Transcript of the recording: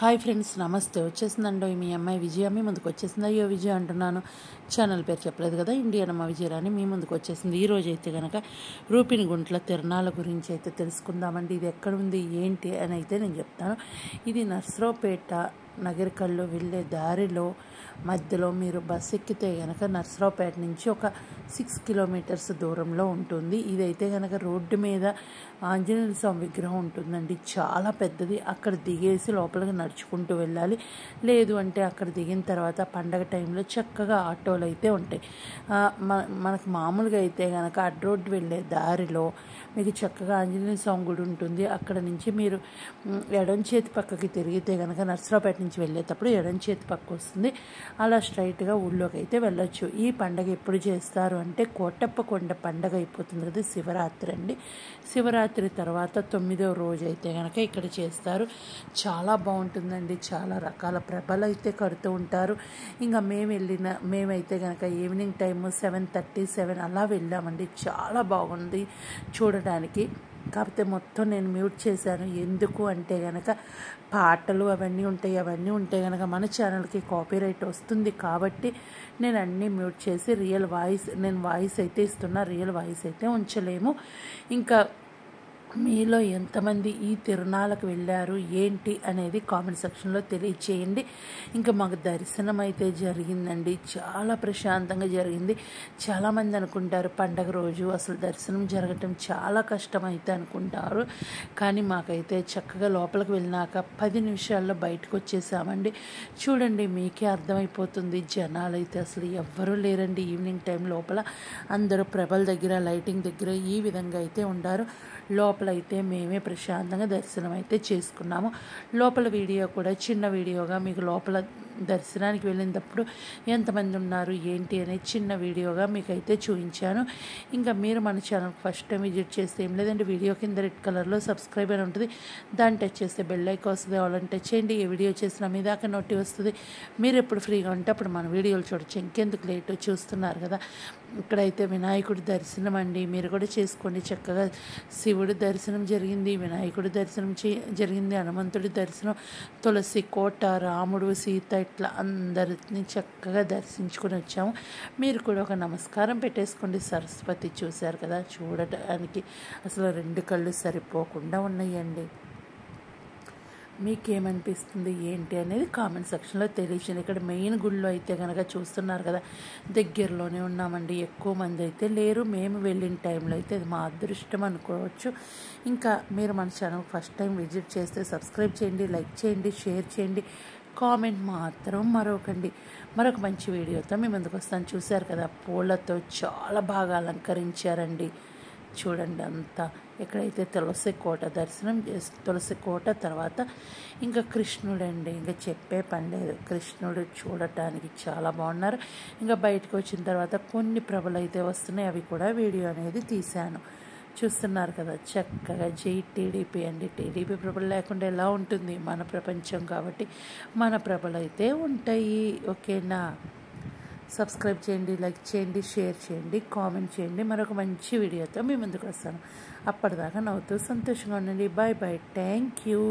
Hi friends, నమస్తే. వచ్చేసిందండో మీ అమ్మాయి విజయ మీ ముందుకు వచ్చేసింది. అయ్యో విజయ అంటున్నాను, ఛానల్ పేరు చెప్పలేదు కదా, ఇండియన్ అమ్మ విజయరాని మీ ముందుకు వచ్చేసింది. ఈరోజు అయితే కనుక రూపినిగుంట్ల తిరణాల గురించి అయితే తెలుసుకుందామండి. ఇది ఎక్కడ ఉంది ఏంటి అని అయితే నేను చెప్తాను. ఇది నర్సరావుపేట నగరికల్లో వెళ్ళే దారిలో మధ్యలో మీరు బస్ ఎక్కితే కనుక నర్సరావుపేట నుంచి ఒక 6 కిలోమీటర్స్ దూరంలో ఉంటుంది. ఇదైతే కనుక రోడ్డు మీద ఆంజనేయ స్వామి విగ్రహం ఉంటుందండి, చాలా పెద్దది. అక్కడ దిగేసి లోపలికి నడుచుకుంటూ వెళ్ళాలి. లేదు అంటే అక్కడ దిగిన తర్వాత పండగ టైంలో చక్కగా ఆటోలు అయితే ఉంటాయి. మనకు మామూలుగా అయితే కనుక అడ్డ రోడ్డు వెళ్ళే దారిలో మీకు చక్కగా ఆంజనేయ స్వామి గుడి ఉంటుంది. అక్కడ నుంచి మీరు ఎడం చేతి పక్కకి తిరిగితే కనుక నర్సరావుపేట నుంచి వెళ్ళేటప్పుడు ఎడం చేతి పక్క వస్తుంది. అలా స్ట్రైట్గా ఊళ్ళోకి అయితే వెళ్ళొచ్చు. ఈ పండగ ఎప్పుడు చేస్తారు అంటే కోటప్పకొండ పండగ అయిపోతుంది కదా, శివరాత్రి అండి. శివరాత్రి తర్వాత 9వ రోజు అయితే కనుక ఇక్కడ చేస్తారు. చాలా బాగుంటుందండి. చాలా రకాల ప్రభలు అయితే కడుతూ ఉంటారు. ఇంకా మేమైతే కనుక ఈవినింగ్ టైము 7:30 అలా వెళ్ళామండి. చాలా బాగుంది చూడడానికి. కాకపోతే మొత్తం నేను మ్యూట్ చేశాను. ఎందుకు అంటే కనుక పాటలు అవన్నీ ఉంటే కనుక మన ఛానల్కి కాపీరైట్ వస్తుంది. కాబట్టి నేను అన్నీ మ్యూట్ చేసి నేను వాయిస్ అయితే ఇస్తున్నా, రియల్ వాయిస్ అయితే ఉంచలేము. ఇంకా మీలో ఎంతమంది ఈ తిరునాళ్ళకు వెళ్ళారు ఏంటి అనేది కామెంట్ సెక్షన్లో తెలియచేయండి. ఇంకా మాకు దర్శనం అయితే జరిగిందండి, చాలా ప్రశాంతంగా జరిగింది. చాలామంది అనుకుంటారు పండగ రోజు అసలు దర్శనం జరగటం చాలా కష్టమైతే అనుకుంటారు. కానీ మాకైతే చక్కగా లోపలికి వెళ్ళినాక 10 నిమిషాల్లో బయటకు వచ్చేసామండి. చూడండి, మీకే అర్థమైపోతుంది. జనాలు అయితే అసలు ఎవ్వరూ లేరండి. ఈవినింగ్ టైం లోపల అందరూ ప్రభల దగ్గర, లైటింగ్ దగ్గర ఈ విధంగా అయితే ఉండారు. లోపలైతే మేమే ప్రశాంతంగా దర్శనం అయితే చేసుకున్నాము. లోపల వీడియో కూడా చిన్న వీడియోగా మీకు లోపల దర్శనానికి వెళ్ళినప్పుడు ఎంతమంది ఉన్నారు ఏంటి అనేది చిన్న వీడియోగా మీకైతే చూపించాను. ఇంకా మీరు మన ఛానల్ ఫస్ట్ టైం విజిట్ చేస్తే ఏం లేదంటే వీడియో కింద రెడ్ కలర్లో సబ్స్క్రైబ్ అని ఉంటుంది, దాన్ని టచ్ చేస్తే బెల్ ఐకాన్ వస్తుంది. వాళ్ళని టచ్ చేయండి, ఏ వీడియో చేసినా మీ దాకా నోటి వస్తుంది. మీరు ఎప్పుడు ఫ్రీగా ఉంటే అప్పుడు మన వీడియోలు చూడొచ్చు. ఇంకెందుకు లేట్ చూస్తున్నారు కదా. ఇక్కడైతే వినాయకుడి దర్శనం అండి, మీరు కూడా చేసుకోండి. చక్కగా శివుడి దర్శనం జరిగింది, వినాయకుడి దర్శనం జరిగింది, హనుమంతుడి దర్శనం, తులసి కోట, రాముడు, సీత, ఇట్లా అందరిని చక్కగా దర్శించుకొని వచ్చాము. మీరు కూడా ఒక నమస్కారం పెట్టేసుకోండి. సరస్వతి చూశారు కదా, చూడటానికి అసలు 2 కళ్ళు సరిపోకుండా ఉన్నాయండి. మీకేమనిపిస్తుంది ఏంటి అనేది కామెంట్ సెక్షన్లో తెలియచేయండి. ఇక్కడ మెయిన్ గుడిలో అయితే కనుక చూస్తున్నారు కదా, దగ్గరలోనే ఉన్నామండి. ఎక్కువ మంది అయితే లేరు. మేము వెళ్ళిన టైంలో అయితే అది మా అదృష్టం అనుకోవచ్చు. ఇంకా మీరు మన ఛానల్ ఫస్ట్ టైం విజిట్ చేస్తే సబ్స్క్రైబ్ చేయండి, లైక్ చేయండి, షేర్ చేయండి, కామెంట్ మాత్రం మరొకండి. మరొక మంచి వీడియోతో మీ ముందుకు వస్తాను. చూశారు కదా, పూలతో చాలా బాగా అలంకరించారండి. చూడండి అంతా. ఎక్కడైతే తులసి కోట దర్శనం తులసి కోట తర్వాత ఇంకా కృష్ణుడండి, ఇంకా చెప్పే పని లేదు. కృష్ణుడు చూడటానికి చాలా బాగున్నారు. ఇంకా బయటకు వచ్చిన తర్వాత కొన్ని ప్రభలు అయితే వస్తున్నాయి, అవి కూడా వీడియో అనేది తీశాను. చూస్తున్నారు కదా, చక్కగా జై టీడీపీ అండి. టీడీపీ ప్రభలు లేకుండా ఎలా ఉంటుంది? మన ప్రపంచం కాబట్టి మన ప్రభలు అయితే ఉంటాయి. ఓకేనా? సబ్స్క్రైబ్ చేయండి, లైక్ చేయండి, షేర్ చేయండి, కామెంట్ చేయండి. మరొక మంచి వీడియోతో మీ ముందుకు వస్తాను. అప్పటిదాకా నవ్వుతూ సంతోషంగా ఉండండి. Bye bye. Thank you.